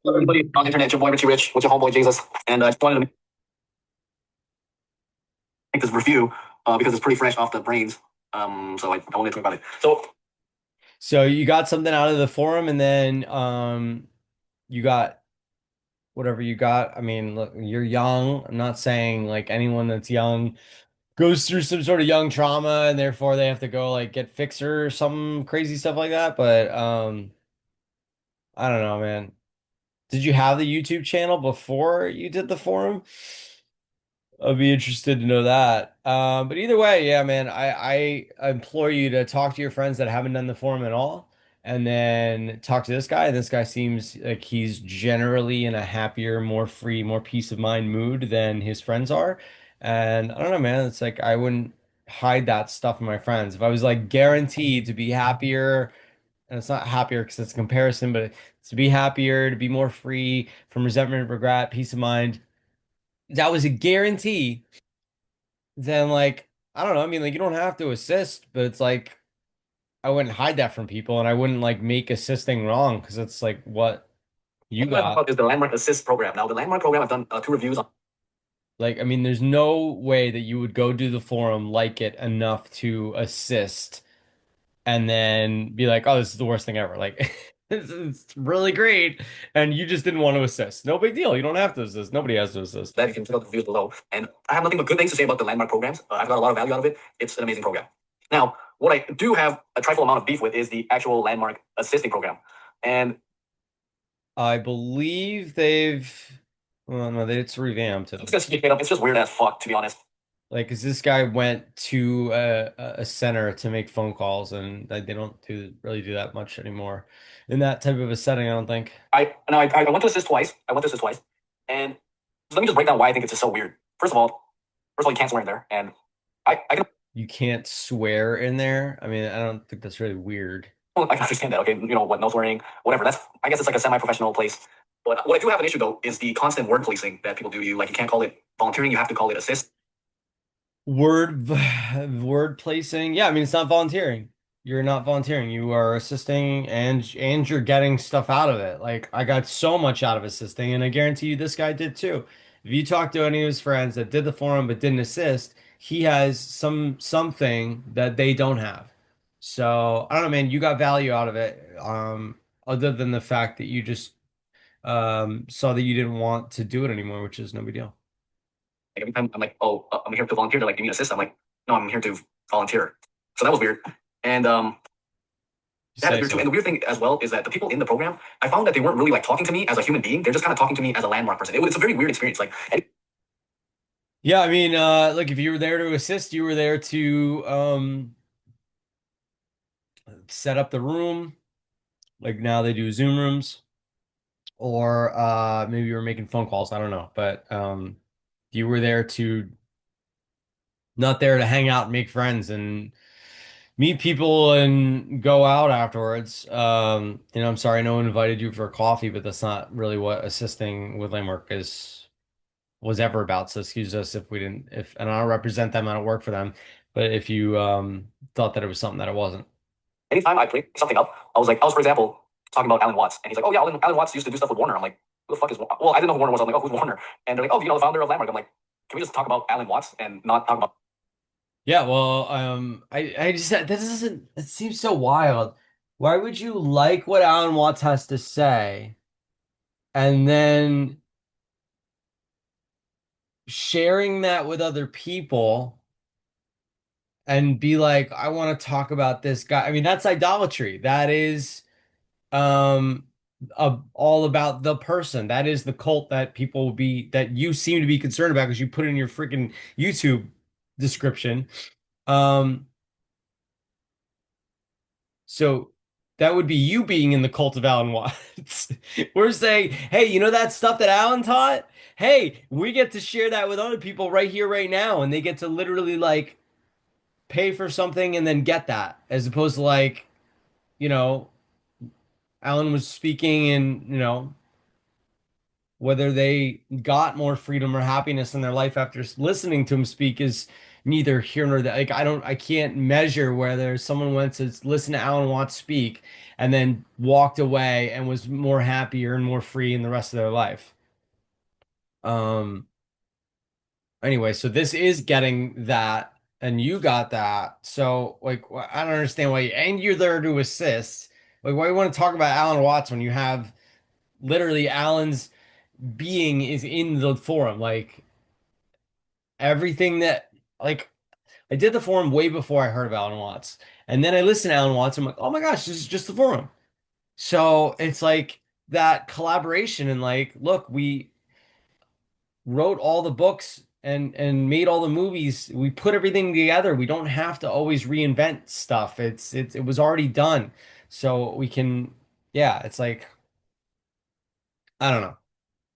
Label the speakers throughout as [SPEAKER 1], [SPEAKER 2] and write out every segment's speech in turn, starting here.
[SPEAKER 1] Hello, everybody on the internet, it's your boy Richie Rich with your homeboy Jesus, and I just wanted to make this review because it's pretty fresh off the brains. So I wanted to talk about it.
[SPEAKER 2] So you got something out of the forum and then you got whatever you got. I mean, look, you're young. I'm not saying like anyone that's young goes through some sort of young trauma and therefore they have to go like get fixer or some crazy stuff like that. But I don't know, man. Did you have the YouTube channel before you did the forum? I'd be interested to know that. But either way, yeah, man, I implore you to talk to your friends that haven't done the forum at all, and then talk to this guy. This guy seems like he's generally in a happier, more free, more peace of mind mood than his friends are. And I don't know, man. It's like I wouldn't hide that stuff from my friends. If I was like guaranteed to be happier, and it's not happier because it's a comparison, but to be happier, to be more free from resentment, regret, peace of mind, that was a guarantee then like I don't know. I mean, like you don't have to assist, but it's like I wouldn't hide that from people, and I wouldn't like make assisting wrong because it's like what you
[SPEAKER 1] What I want to talk
[SPEAKER 2] got.
[SPEAKER 1] about is the Landmark Assist program. Now, the Landmark program, I've done two reviews on.
[SPEAKER 2] Like, I mean, there's no way that you would go do the forum, like it enough to assist, and then be like, "Oh, this is the worst thing ever." Like, it's really great, and you just didn't want to assist. No big deal. You don't have to assist. Nobody has to assist.
[SPEAKER 1] That you can check out the reviews below. And I have nothing but good things to say about the Landmark programs. I've got a lot of value out of it. It's an amazing program. Now, what I do have a trifle amount of beef with is the actual Landmark Assisting program. And
[SPEAKER 2] I believe they've. Well, no, it's revamped.
[SPEAKER 1] I'm just going to speak it up. It's just weird as fuck, to be honest.
[SPEAKER 2] Like, 'cause this guy went to a center to make phone calls, and they don't really do that much anymore in that type of a setting, I don't think.
[SPEAKER 1] I went to assist twice. I went to assist twice. And let me just break down why I think it's just so weird. First of all, you can't swear in there. And I can
[SPEAKER 2] You can't swear in there. I mean, I don't think that's really weird.
[SPEAKER 1] I can understand that. Okay, you know what? No swearing, whatever. That's I guess it's like a semi-professional place. But what I do have an issue though is the constant word policing that people do to you. Like you can't call it volunteering; you have to call it assist.
[SPEAKER 2] Word word placing. Yeah, I mean, it's not volunteering. You're not volunteering. You are assisting and you're getting stuff out of it. Like I got so much out of assisting, and I guarantee you this guy did too. If you talk to any of his friends that did the forum but didn't assist, he has something that they don't have. So I don't know, man, you got value out of it. Other than the fact that you just saw that you didn't want to do it anymore, which is no big deal.
[SPEAKER 1] Like every time I'm like, oh, I'm here to volunteer. They're like, do you need assist? I'm like, no, I'm here to volunteer. So that was weird. And
[SPEAKER 2] You
[SPEAKER 1] that is
[SPEAKER 2] say
[SPEAKER 1] weird too.
[SPEAKER 2] so.
[SPEAKER 1] And the weird thing as well is that the people in the program, I found that they weren't really like talking to me as a human being. They're just kind of talking to me as a landmark person. It's a very weird experience. Like,
[SPEAKER 2] Yeah, I mean, look, if you were there to assist, you were there to set up the room. Like now they do Zoom rooms, or maybe you were making phone calls. I don't know, but you were there to not there to hang out and make friends and meet people and go out afterwards. I'm sorry no one invited you for coffee, but that's not really what assisting with Landmark is was ever about. So excuse us if we didn't if and I don't represent them, I don't work for them. But if you thought that it was something that it wasn't.
[SPEAKER 1] anytime I bring something up, for example, talking about Alan Watts. And he's like, oh, yeah, Alan Watts used to do stuff with Warner. I'm like, who the fuck is Warner? Well, I didn't know who Warner was. I'm like, oh, who's Warner? And they're like, oh, do you know the founder of Landmark? I'm like, can we just talk about Alan Watts and not talk about.
[SPEAKER 2] Yeah, well, I just this doesn't it seems so wild. Why would you like what Alan Watts has to say and then sharing that with other people and be like, I want to talk about this guy? I mean, that's idolatry. That is um all about the person. That is the cult that people will be that you seem to be concerned about because you put it in your freaking YouTube description. Um So that would be you being in the cult of Alan Watts. We're saying, hey, you know that stuff that Alan taught? Hey, we get to share that with other people right here, right now, and they get to literally like pay for something and then get that, as opposed to like, you know, Alan was speaking and, whether they got more freedom or happiness in their life after listening to him speak is neither here nor there. Like I can't measure whether someone went to listen to Alan Watts speak and then walked away and was more happier and more free in the rest of their life. Um, anyway, so this is getting that, and you got that. So like, I don't understand why, and you're there to assist. Like, why you want to talk about Alan Watts when you have literally Alan's being is in the forum? Like everything that like I did the forum way before I heard of Alan Watts. And then I listened to Alan Watts. I'm like, oh my gosh, this is just the forum. So it's like that collaboration and like, look, we wrote all the books and made all the movies. We put everything together. We don't have to always reinvent stuff. It was already done. So we can, yeah, it's like, I don't know.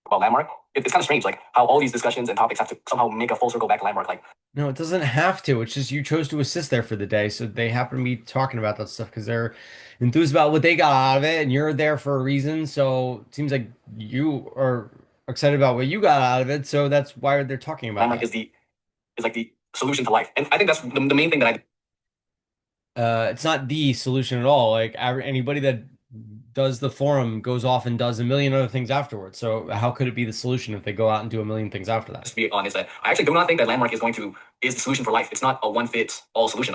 [SPEAKER 1] about Landmark. It's kind of strange, like how all these discussions and topics have to somehow make a full circle back to Landmark. Like,
[SPEAKER 2] No, it doesn't have to. It's just you chose to assist there for the day, so they happen to be talking about that stuff because they're enthused about what they got out of it, and you're there for a reason. So it seems like you are excited about what you got out of it, so that's why they're talking about
[SPEAKER 1] Landmark
[SPEAKER 2] that.
[SPEAKER 1] is like the solution to life, and I think that's the main thing that I
[SPEAKER 2] It's not the solution at all. Like anybody that does the forum goes off and does a million other things afterwards. So how could it be the solution if they go out and do a million things after that?
[SPEAKER 1] just be on is that I actually do not think that Landmark is the solution for life. It's not a one fits all solution.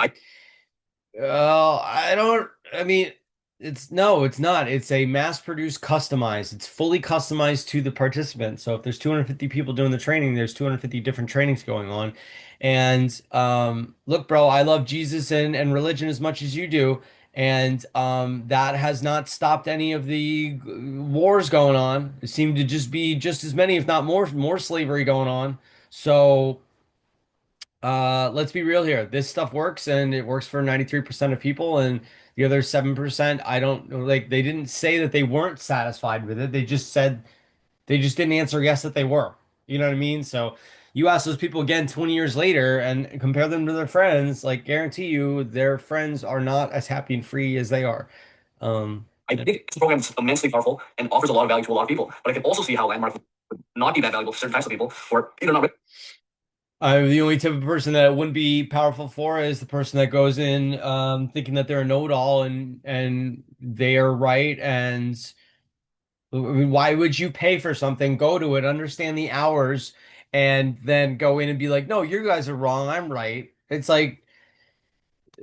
[SPEAKER 2] Well, I don't, I mean, it's no, it's not. It's a mass-produced customized. It's fully customized to the participant. So if there's 250 people doing the training, there's 250 different trainings going on. And look, bro, I love Jesus and religion as much as you do. And that has not stopped any of the wars going on. It seemed to just be just as many, if not more slavery going on. So let's be real here. This stuff works and it works for 93% of people and the other 7%, I don't like they didn't say that they weren't satisfied with it. They just said they just didn't answer yes that they were. You know what I mean? So you ask those people again 20 years later and compare them to their friends, like guarantee you their friends are not as happy and free as they are.
[SPEAKER 1] I think this program is immensely powerful and offers a lot of value to a lot of people. But I can also see how Landmark would not be that valuable to certain types of people who are either not
[SPEAKER 2] The only type of person that it wouldn't be powerful for is the person that goes in thinking that they're a know-it-all and they are right. And I mean, why would you pay for something, go to it, understand the hours, and then go in and be like, no, you guys are wrong, I'm right. It's like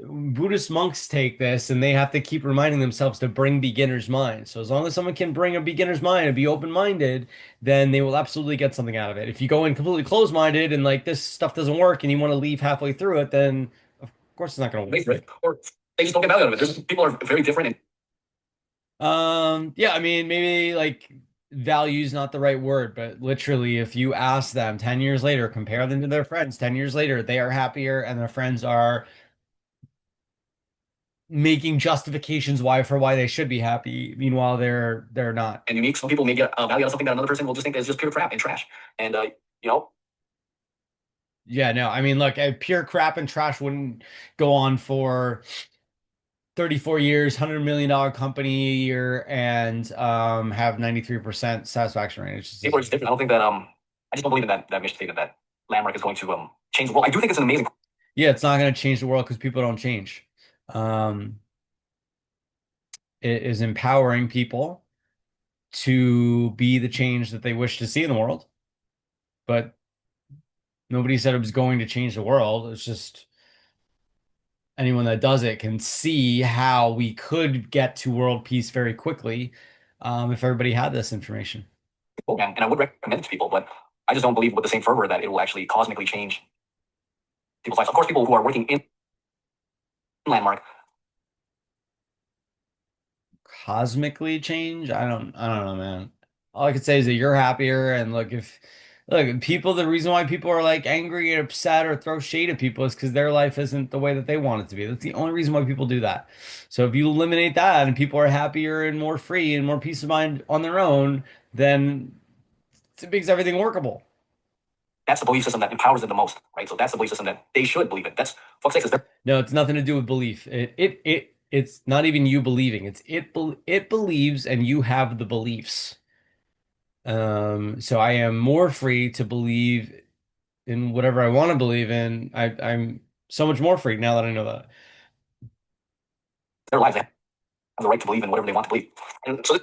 [SPEAKER 2] Buddhist monks take this and they have to keep reminding themselves to bring beginner's mind. So as long as someone can bring a beginner's mind and be open-minded, then they will absolutely get something out of it. If you go in completely closed-minded and like this stuff doesn't work and you want to leave halfway through it, then of course it's not going to
[SPEAKER 1] wait for
[SPEAKER 2] work.
[SPEAKER 1] it, or they just don't get value out of it. There's people are very different and
[SPEAKER 2] Yeah, I mean, maybe like value is not the right word, but literally, if you ask them 10 years later, compare them to their friends 10 years later, they are happier and their friends are making justifications why they should be happy. Meanwhile, they're not.
[SPEAKER 1] unique. Some people may get value out of something that another person will just think is just pure crap and trash. And you know,
[SPEAKER 2] Yeah, no, I mean, look, pure crap and trash wouldn't go on for 34 years, $100 million company a year, and have 93% satisfaction rate. It's
[SPEAKER 1] people are
[SPEAKER 2] just,
[SPEAKER 1] just different. I don't think that I just don't believe in that mission statement that Landmark is going to change the world. I do think it's an amazing.
[SPEAKER 2] yeah, it's not going to change the world because people don't change. Um, it is empowering people to be the change that they wish to see in the world, but nobody said it was going to change the world. It's just anyone that does it can see how we could get to world peace very quickly, if everybody had this information.
[SPEAKER 1] Program, and I would recommend it to people, but I just don't believe with the same fervor that it will actually cosmically change people's lives. Of course, people who are working in Landmark,
[SPEAKER 2] Cosmically change? I don't know, man. All I could say is that you're happier and look, people, the reason why people are like angry and upset or throw shade at people is because their life isn't the way that they want it to be. That's the only reason why people do that. So if you eliminate that and people are happier and more free and more peace of mind on their own, then it makes everything workable.
[SPEAKER 1] that's the belief system that empowers them the most, right? So that's the belief system that they should believe in. That's fuck's sake, is their
[SPEAKER 2] No, it's nothing to do with belief. It's not even you believing. It believes and you have the beliefs. So I am more free to believe in whatever I want to believe in, I'm so much more free now that I know that.
[SPEAKER 1] Their lives. They have the right to believe in whatever they want to believe. And so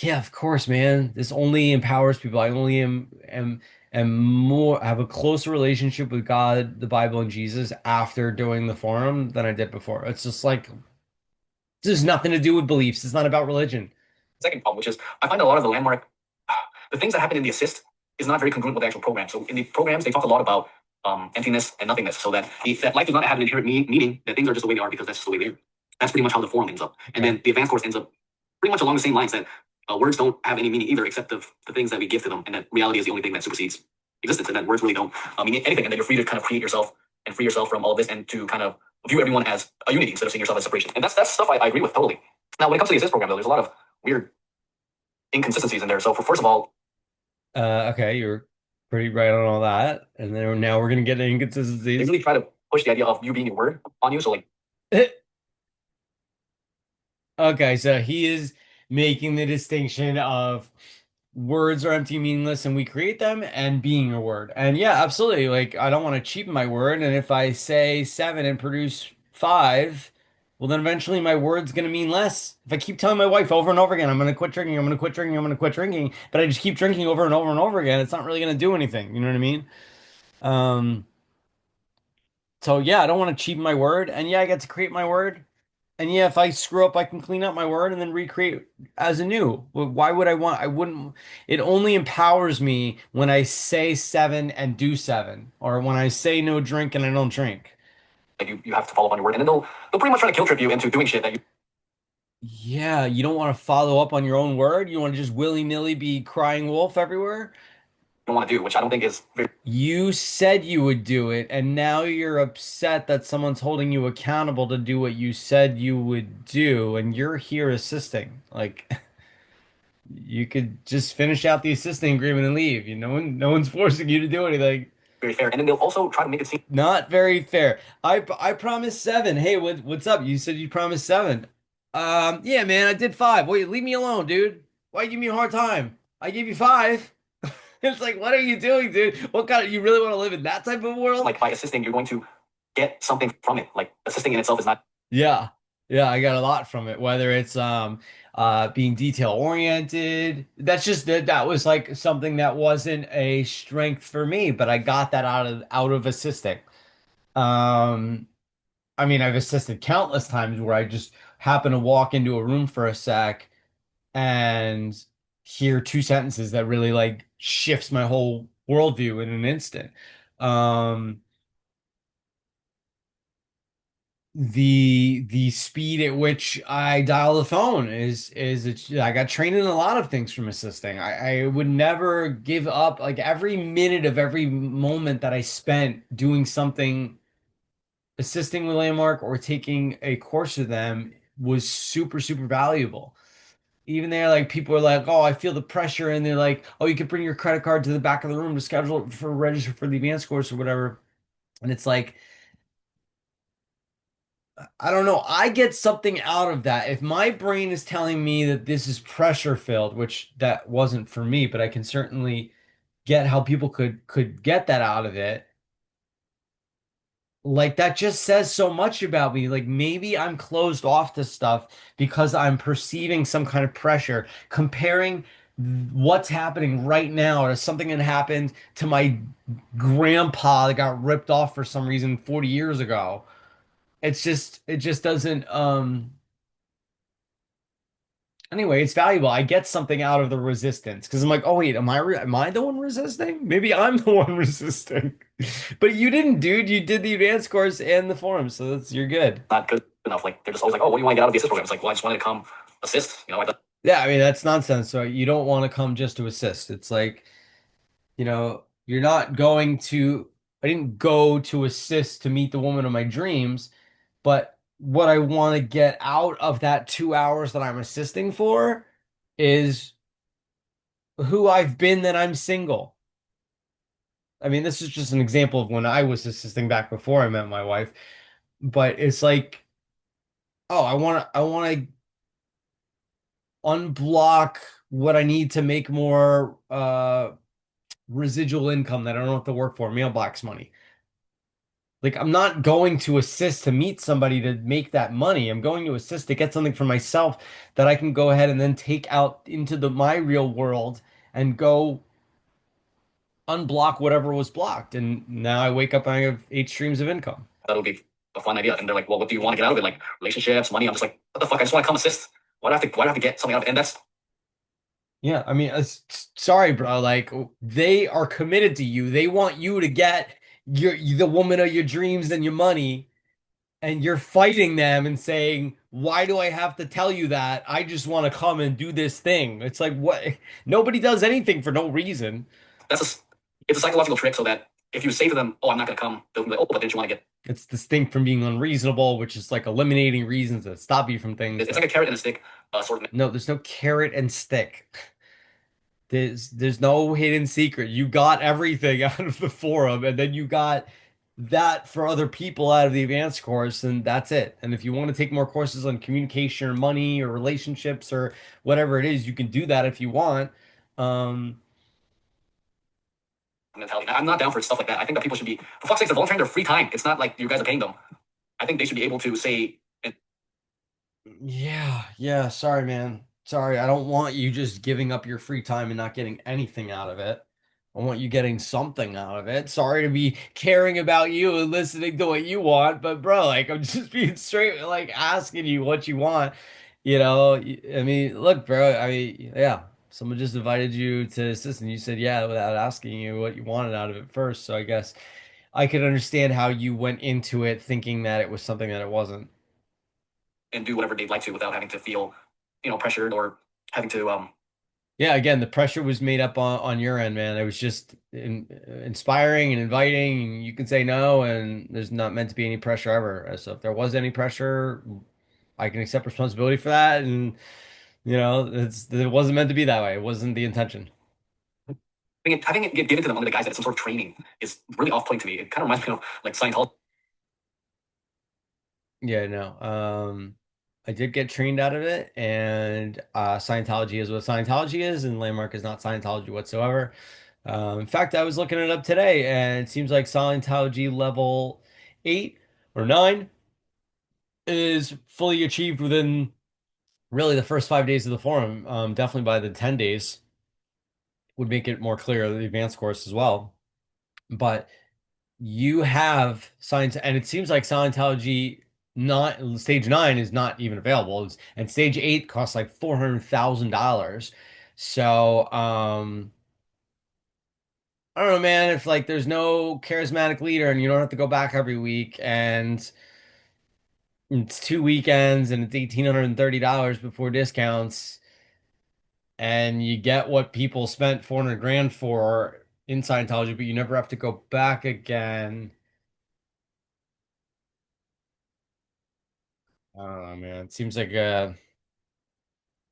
[SPEAKER 2] Yeah, of course, man. This only empowers people. I only am more have a closer relationship with God, the Bible, and Jesus after doing the forum than I did before. It's just like this has nothing to do with beliefs. It's not about religion.
[SPEAKER 1] second problem, which is I find a lot of the landmark, the things that happen in the assist is not very congruent with the actual program. So in the programs, they talk a lot about emptiness and nothingness, so that that life does not have an inherent meaning, that things are just the way they are because that's just the way they are. That's pretty much how the forum ends up. And then the advanced course ends up pretty much along the same lines, that words don't have any meaning either, except of the things that we give to them, and that reality is the only thing that supersedes existence, and that words really don't mean anything, and that you're free to kind of create yourself and free yourself from all of this, and to kind of view everyone as a unity instead of seeing yourself as separation. And that's stuff I agree with totally. Now, when it comes to the assist program, though, there's a lot of weird inconsistencies in there. So, for first of all,
[SPEAKER 2] Okay, you're pretty right on all that. And then now we're gonna get into
[SPEAKER 1] they
[SPEAKER 2] inconsistencies.
[SPEAKER 1] really try to push the idea of you being your word on you. So, like,
[SPEAKER 2] Okay, so he is making the distinction of words are empty, meaningless, and we create them, and being a word. And yeah, absolutely. Like, I don't want to cheapen my word. And if I say seven and produce five, well, then eventually my word's going to mean less. If I keep telling my wife over and over again, I'm going to quit drinking, I'm going to quit drinking, I'm going to quit drinking, but I just keep drinking over and over and over again, it's not really going to do anything. You know what I mean? Um, so yeah, I don't want to cheapen my word. And yeah, I get to create my word. And yeah, if I screw up, I can clean up my word and then recreate as a new. Why would I want? I wouldn't. It only empowers me when I say seven and do seven, or when I say no drink and I don't drink.
[SPEAKER 1] you have to follow up on your word, and then they'll pretty much try to guilt trip you into doing shit that you
[SPEAKER 2] Yeah, you don't want to follow up on your own word. You want to just willy-nilly be crying wolf everywhere.
[SPEAKER 1] don't want to do, which I don't think is very
[SPEAKER 2] You said you would do it, and now you're upset that someone's holding you accountable to do what you said you would do, and you're here assisting. Like, you could just finish out the assisting agreement and leave. No one's forcing you to do anything.
[SPEAKER 1] very fair. And then they'll also try to make it seem
[SPEAKER 2] Not very fair. I promised seven. Hey, what's up? You said you promised seven. Yeah, man, I did five. Wait, leave me alone, dude. Why you give me a hard time? I gave you five. It's like, what are you doing, dude? What kind of, you really want to live in that type of world?
[SPEAKER 1] like by assisting, you're going to get something from it. Like assisting in itself is not
[SPEAKER 2] Yeah. Yeah, I got a lot from it. Whether it's being detail oriented. That's just that was like something that wasn't a strength for me, but I got that out of assisting. Um I mean, I've assisted countless times where I just happen to walk into a room for a sec and hear two sentences that really like shifts my whole worldview in an instant. Um the speed at which I dial the phone I got trained in a lot of things from assisting. I would never give up. Like every minute of every moment that I spent doing something assisting with Landmark or taking a course with them was super, super valuable. Even there, like people are like, "Oh, I feel the pressure," and they're like, "Oh, you could bring your credit card to the back of the room to schedule for register for the advanced course or whatever." And it's like, I don't know. I get something out of that. If my brain is telling me that this is pressure filled, which that wasn't for me, but I can certainly get how people could get that out of it. Like that just says so much about me. Like maybe I'm closed off to stuff because I'm perceiving some kind of pressure, comparing what's happening right now to something that happened to my grandpa that got ripped off for some reason 40 years ago. It just doesn't anyway, it's valuable. I get something out of the resistance because I'm like, oh wait, am I the one resisting? Maybe I'm the one resisting. But you didn't, dude. You did the advanced course and the forum, so you're good.
[SPEAKER 1] not good enough. Like they're just always like, oh, what do you want to get out of the assist program? It's like, well, I just wanted to come assist. You know, I thought
[SPEAKER 2] Yeah, I mean that's nonsense. So you don't want to come just to assist. It's like, you're not going to. I didn't go to assist to meet the woman of my dreams, but what I want to get out of that 2 hours that I'm assisting for is who I've been that I'm single. I mean, this is just an example of when I was assisting back before I met my wife, but it's like, oh, I want to unblock what I need to make more residual income that I don't have to work for, mailbox money. Like I'm not going to assist to meet somebody to make that money. I'm going to assist to get something for myself that I can go ahead and then take out into the my real world and go unblock whatever was blocked. And now I wake up and I have 8 streams of income.
[SPEAKER 1] That would be a fun idea. And they're like, well, what do you want to get out of it? Like relationships, money. I'm just like, what the fuck? I just want to come assist. Why do I have to get something out of it? And that's
[SPEAKER 2] Yeah, I mean, sorry, bro. Like they are committed to you. They want you to get the woman of your dreams and your money, and you're fighting them and saying, "Why do I have to tell you that? I just want to come and do this thing." It's like what? Nobody does anything for no reason.
[SPEAKER 1] that's a it's a psychological trick so that if you say to them, oh, I'm not gonna come, they'll be like, oh, but didn't you want to get?
[SPEAKER 2] It's distinct from being unreasonable, which is like eliminating reasons that stop you from things
[SPEAKER 1] It's
[SPEAKER 2] that
[SPEAKER 1] like a carrot and a stick sort of.
[SPEAKER 2] no, there's no carrot and stick. There's no hidden secret. You got everything out of the forum, and then you got that for other people out of the advanced course, and that's it. And if you want to take more courses on communication or money or relationships or whatever it is, you can do that if you want. Um,
[SPEAKER 1] Mentality. I'm not down for stuff like that. I think that people should be, for fuck's sake, they're volunteering their free time. It's not like you guys are paying them. I think they should be able to say,
[SPEAKER 2] yeah, yeah, sorry, man. Sorry, I don't want you just giving up your free time and not getting anything out of it. I want you getting something out of it. Sorry to be caring about you and listening to what you want, but bro, like I'm just being straight, like asking you what you want. I mean, look, bro, I mean, yeah, someone just invited you to assist and you said yeah without asking you what you wanted out of it first. So I guess I could understand how you went into it thinking that it was something that it wasn't.
[SPEAKER 1] and do whatever they'd like to without having to feel, pressured or having to
[SPEAKER 2] Yeah, again, the pressure was made up on your end, man. It was just inspiring and inviting, and you can say no, and there's not meant to be any pressure ever. So if there was any pressure, I can accept responsibility for that, and it wasn't meant to be that way. It wasn't the intention.
[SPEAKER 1] having it get given to them under the guise that it's some sort of training is really off-putting to me. It kind of reminds me of like Scientology.
[SPEAKER 2] Yeah, no. I did get trained out of it, and Scientology is what Scientology is, and Landmark is not Scientology whatsoever. In fact, I was looking it up today, and it seems like Scientology level 8 or 9 is fully achieved within really the first 5 days of the forum. Definitely by the 10 days would make it more clear, the advanced course as well. But you have science, and it seems like Scientology not stage 9 is not even available. And stage 8 costs like $400,000. So, I don't know, man, if like there's no charismatic leader and you don't have to go back every week and it's 2 weekends and it's $1,830 before discounts and you get what people spent 400 grand for in Scientology, but you never have to go back again. I don't know, man. It seems like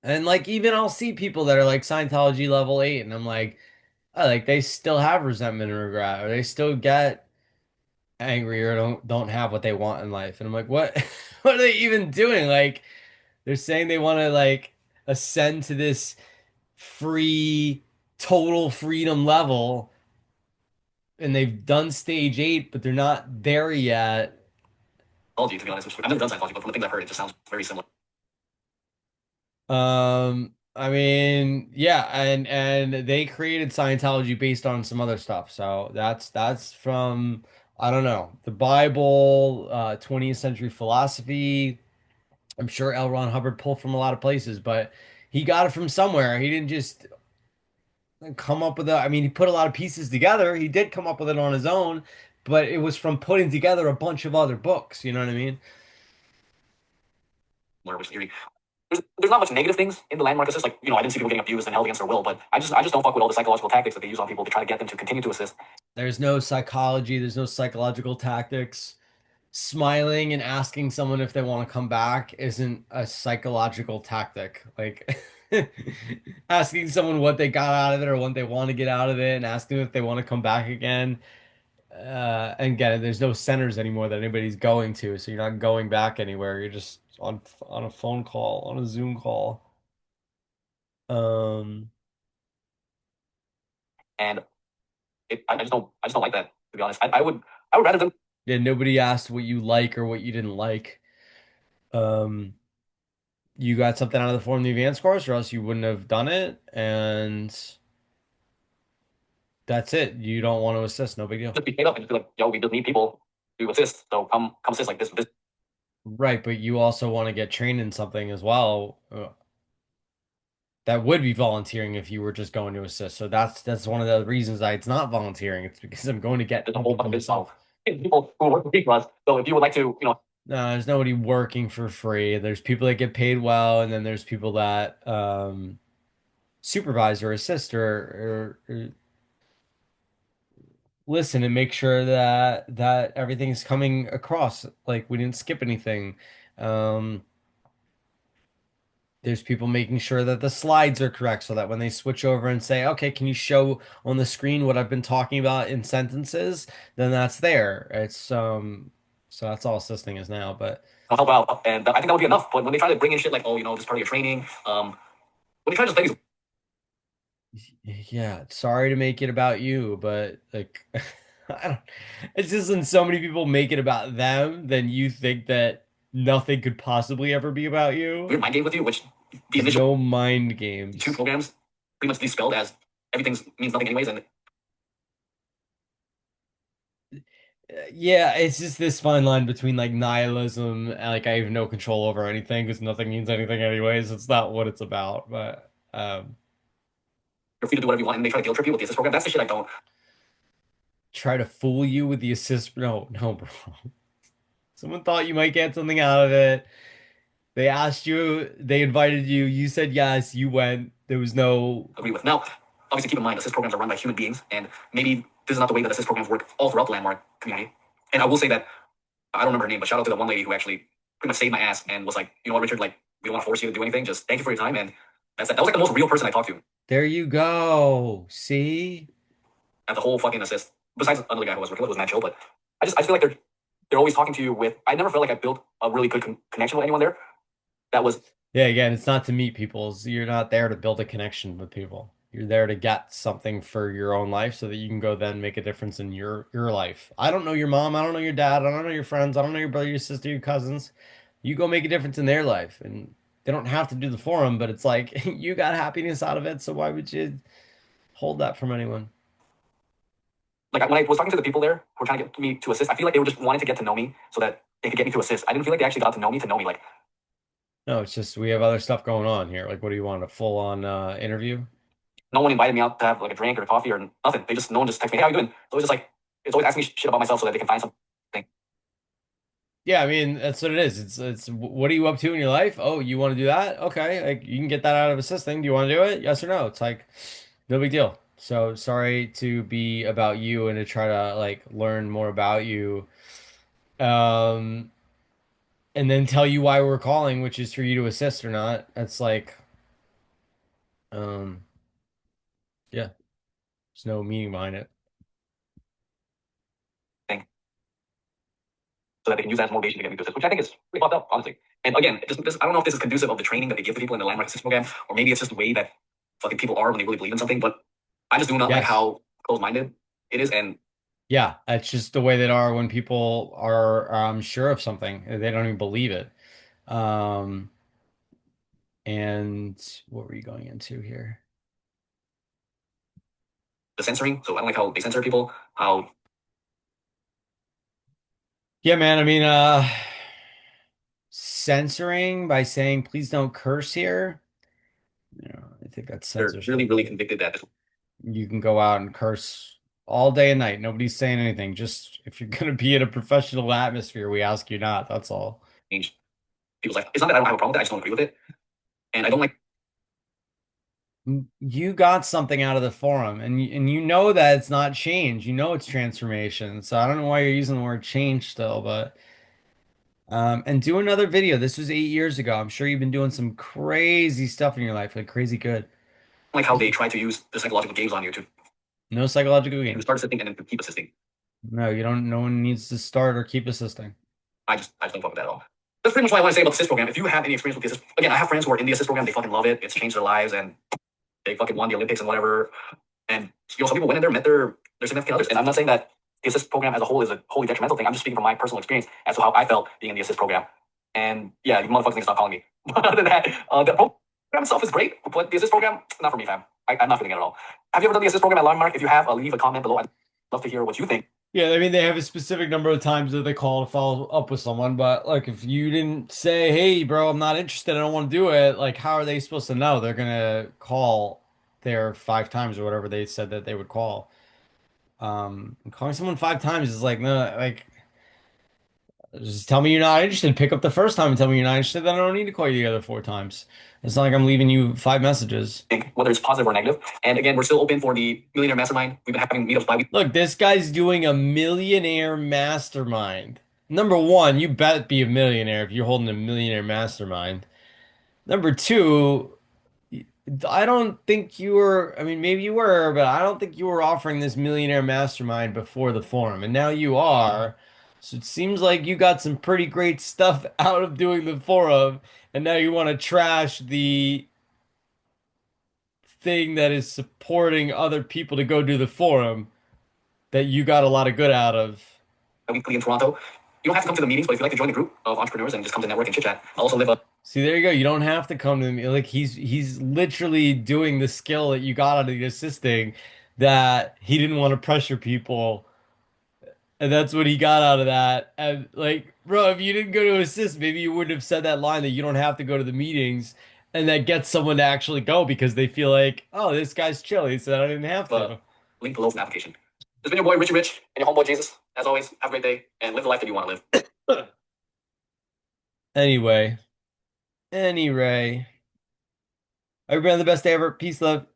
[SPEAKER 2] and like even I'll see people that are like Scientology level 8 and I'm like, oh, like they still have resentment and regret or they still get angry or don't have what they want in life. And I'm like, what what are they even doing? Like they're saying they want to like ascend to this free total freedom level and they've done stage 8, but they're not there yet.
[SPEAKER 1] To be honest. I've never done Scientology, but from the things I've heard, it just sounds very similar.
[SPEAKER 2] I mean, yeah, and they created Scientology based on some other stuff. So that's from I don't know, the Bible, 20th century philosophy. I'm sure L. Ron Hubbard pulled from a lot of places, but he got it from somewhere. He didn't just come up with it. I mean, he put a lot of pieces together. He did come up with it on his own, but it was from putting together a bunch of other books. You know what I mean?
[SPEAKER 1] Which theory. There's not much negative things in the landmark assist. Like, I didn't see people getting abused and held against their will, but I just don't fuck with all the psychological tactics that they use on people to try to get them to continue to assist.
[SPEAKER 2] There's no psychology, there's no psychological tactics. Smiling and asking someone if they want to come back isn't a psychological tactic. Like asking someone what they got out of it or what they want to get out of it and asking them if they want to come back again. And again, there's no centers anymore that anybody's going to, so you're not going back anywhere. You're just on a phone call, on a Zoom call. Um,
[SPEAKER 1] And I just don't like that, to be honest. I would rather them
[SPEAKER 2] Yeah, nobody asked what you like or what you didn't like. Um, you got something out of the form of the advanced course, or else you wouldn't have done it, and that's it. You don't want to assist, no big deal.
[SPEAKER 1] just be straight up and just be like, yo, we just need people to assist. So come assist like this.
[SPEAKER 2] Right, but you also want to get trained in something as well. That would be volunteering if you were just going to assist. So that's one of the reasons that it's not volunteering. It's because I'm going to get
[SPEAKER 1] There's a whole
[SPEAKER 2] people
[SPEAKER 1] fucking business
[SPEAKER 2] myself.
[SPEAKER 1] model. People who work for us. So if you would like to,
[SPEAKER 2] No, there's nobody working for free. There's people that get paid well, and then there's people that supervise or assist or listen and make sure that everything's coming across. Like we didn't skip anything. Um, there's people making sure that the slides are correct so that when they switch over and say, okay, can you show on the screen what I've been talking about in sentences? Then that's there. So that's all assisting is now. But
[SPEAKER 1] help out, and I think that would be enough. But when they try to bring in shit like, oh, this is part of your training, when they try to just things,
[SPEAKER 2] yeah, sorry to make it about you, but like I don't, it's just when so many people make it about them, then you think that nothing could possibly ever be about you.
[SPEAKER 1] weird mind game with you, which the
[SPEAKER 2] There's
[SPEAKER 1] initial
[SPEAKER 2] no mind
[SPEAKER 1] two
[SPEAKER 2] games.
[SPEAKER 1] programs pretty much dispelled as everything means nothing anyways, and
[SPEAKER 2] Yeah, it's just this fine line between like nihilism and like I have no control over anything because nothing means anything anyways. It's not what it's about, but
[SPEAKER 1] you're free to do whatever you want, and they try to guilt trip you with the assist program. That's the shit I don't.
[SPEAKER 2] try to fool you with the assist. No, no, bro. Someone thought you might get something out of it. They asked you, they invited you, you said yes, you went. There was no.
[SPEAKER 1] Agree with. Now, obviously, keep in mind, assist programs are run by human beings, and maybe this is not the way that assist programs work all throughout the landmark community. And I will say that I don't remember her name, but shout out to the one lady who actually pretty much saved my ass and was like, you know what, Richard, like we don't want to force you to do anything. Just thank you for your time, and that's that. That was like the most real person I talked to
[SPEAKER 2] There you go. See?
[SPEAKER 1] at the whole fucking assist. Besides another guy who I was working with was Matt Chill, but I feel like they're always talking to you with. I never felt like I built a really good connection with anyone there. That was
[SPEAKER 2] Yeah, again, it's not to meet people. You're not there to build a connection with people. You're there to get something for your own life so that you can go then make a difference in your life. I don't know your mom, I don't know your dad, I don't know your friends, I don't know your brother, your sister, your cousins. You go make a difference in their life. And they don't have to do the forum, but it's like you got happiness out of it, so why would you hold that from anyone?
[SPEAKER 1] like when I was talking to the people there who were trying to get me to assist. I feel like they were just wanting to get to know me so that they could get me to assist. I didn't feel like they actually got to know me. Like
[SPEAKER 2] No, it's just we have other stuff going on here. Like what do you want, a full on interview?
[SPEAKER 1] no one invited me out to have like a drink or a coffee or nothing. No one just texted me, hey, how you doing? So it's just like it's always asking me shit about myself so that they can find something.
[SPEAKER 2] Yeah, I mean, that's what it is. It's what are you up to in your life? Oh, you want to do that? Okay, like you can get that out of assisting. Do you want to do it? Yes or no? It's like no big deal. So sorry to be about you and to try to like learn more about you. Um, and then tell you why we're calling, which is for you to assist or not. That's like um yeah, there's no meaning behind it.
[SPEAKER 1] Thing. So that they can use that as motivation to get me to assist, which I think is pretty fucked up, honestly. And again, I don't know if this is conducive of the training that they give to people in the landmark assist program, or maybe it's just the way that fucking people are when they really believe in something. But I just do not like
[SPEAKER 2] Yes.
[SPEAKER 1] how closed-minded it is, and
[SPEAKER 2] Yeah, that's just the way they are when people are sure of something. They don't even believe it. Um And what were you going into here?
[SPEAKER 1] the censoring. So I don't like how they censor people. How
[SPEAKER 2] Yeah, man. I mean, censoring by saying please don't curse here. You know, I think that's
[SPEAKER 1] they're
[SPEAKER 2] censorship.
[SPEAKER 1] really, really convicted that this
[SPEAKER 2] You can go out and curse all day and night. Nobody's saying anything. Just if you're gonna be in a professional atmosphere, we ask you not. That's all.
[SPEAKER 1] change people's life. It's not that I don't have a problem with it. I just don't agree with it, and I don't like
[SPEAKER 2] You got something out of the forum, and you know that it's not change. You know it's transformation. So I don't know why you're using the word change still, but and do another video. This was 8 years ago. I'm sure you've been doing some crazy stuff in your life, like crazy good.
[SPEAKER 1] how they try to use the psychological games on you
[SPEAKER 2] No psychological
[SPEAKER 1] to
[SPEAKER 2] games.
[SPEAKER 1] start assisting and then to keep assisting.
[SPEAKER 2] No, you don't. No one needs to start or keep assisting.
[SPEAKER 1] I just don't fuck with that at all. That's pretty much what I want to say about the assist program. If you have any experience with the assist, again, I have friends who are in the assist program. They fucking love it. It's changed their lives and they fucking won the Olympics and whatever. And some people went in there, met their their significant others. And I'm not saying that the assist program as a whole is a wholly detrimental thing. I'm just speaking from my personal experience as to how I felt being in the assist program. And yeah, you motherfuckers need to stop calling me. But other than that, the program itself is great, but the assist program, not for me, fam. I'm not feeling it at all. Have you ever done the assist program at Landmark? If you have, leave a comment below. I'd love to hear what you think.
[SPEAKER 2] Yeah, I mean they have a specific number of times that they call to follow up with someone, but like if you didn't say, "Hey, bro, I'm not interested. I don't want to do it," like how are they supposed to know? They're gonna call there 5 times or whatever they said that they would call. Calling someone 5 times is like no, like just tell me you're not interested. Pick up the first time and tell me you're not interested. Then I don't need to call you the other 4 times. It's not like I'm leaving you 5 messages.
[SPEAKER 1] Whether it's positive or negative. And again, we're still open for the Millionaire Mastermind. We've been having meetups bi-weekly.
[SPEAKER 2] Look, this guy's doing a millionaire mastermind. Number one, you bet be a millionaire if you're holding a millionaire mastermind. Number two, I don't think you were, I mean, maybe you were, but I don't think you were offering this millionaire mastermind before the forum, and now you are. So it seems like you got some pretty great stuff out of doing the forum, and now you want to trash the thing that is supporting other people to go do the forum that you got a lot of good out of.
[SPEAKER 1] Weekly in Toronto. You don't have to come to the meetings, but if you'd like to join the group of entrepreneurs and just come to network and chit chat, I'll also live a.
[SPEAKER 2] See, there you go. You don't have to come to me. Like he's literally doing the skill that you got out of the assisting that he didn't want to pressure people. And that's what he got out of that. And like, bro, if you didn't go to assist, maybe you wouldn't have said that line that you don't have to go to the meetings. And that gets someone to actually go because they feel like, oh, this guy's chill. He said I didn't have to.
[SPEAKER 1] Link below for an application. It's been your boy Richie Rich and your homeboy Jesus. As always, have a great day and live the life that you want to live.
[SPEAKER 2] Anyway, everybody have the best day ever. Peace, love.